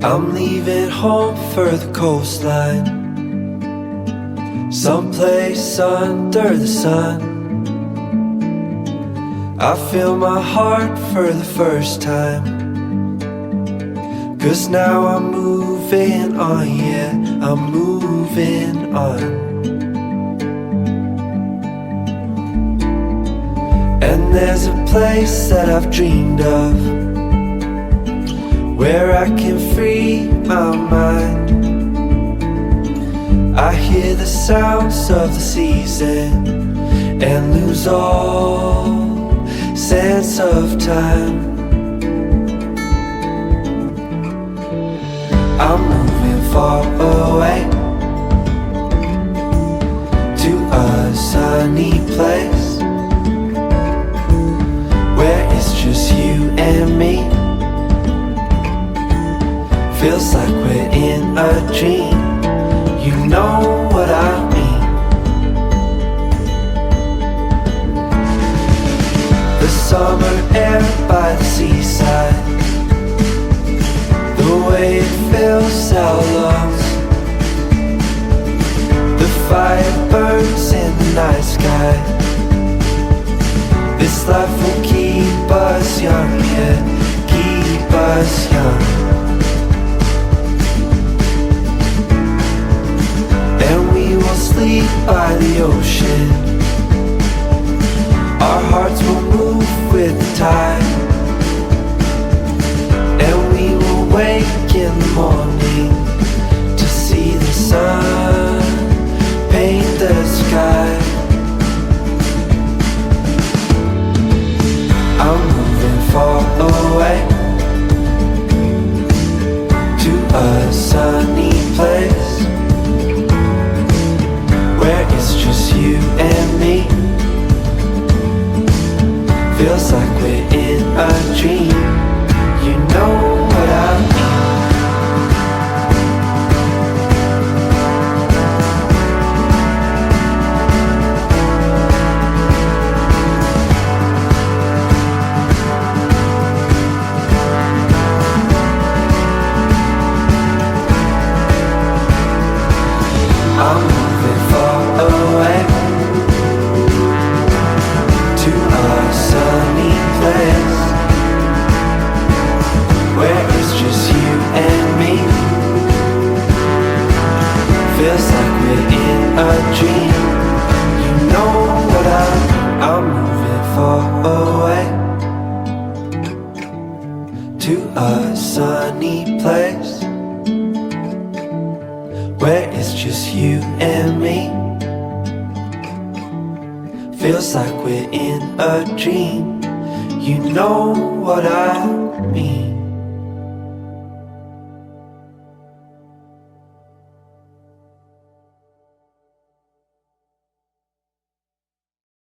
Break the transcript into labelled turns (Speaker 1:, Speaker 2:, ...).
Speaker 1: I'm leaving home for the coastline, someplace under the sun. I feel my heart for the first time, 'cause now I'm moving on, yeah, I'm moving on. And there's a place that I've dreamed of, where I can free my mind. I hear the sounds of the season and lose all sense of time. I'm moving far away to a sunny place, where it's just you and me. Feels like we're in a dream, you know what I mean. The summer air by the seaside, the way it fills our lungs. The fire burns in the night sky. This life will keep us young, yeah, keep us young. And we will sleep by the ocean, our hearts will move with the tide. And we will wake in the morning to see the sun paint the sky. I'm moving far away to a sunny place, where it's just you and me. Feels like we're in a dream, you know what I mean. I'm moving far away to a sunny place, where it's just you and me. Feels like we're in a dream, you know what I'm moving far away to a sunny place, where it's just you and me. Feels like we're in a dream, you know what I mean.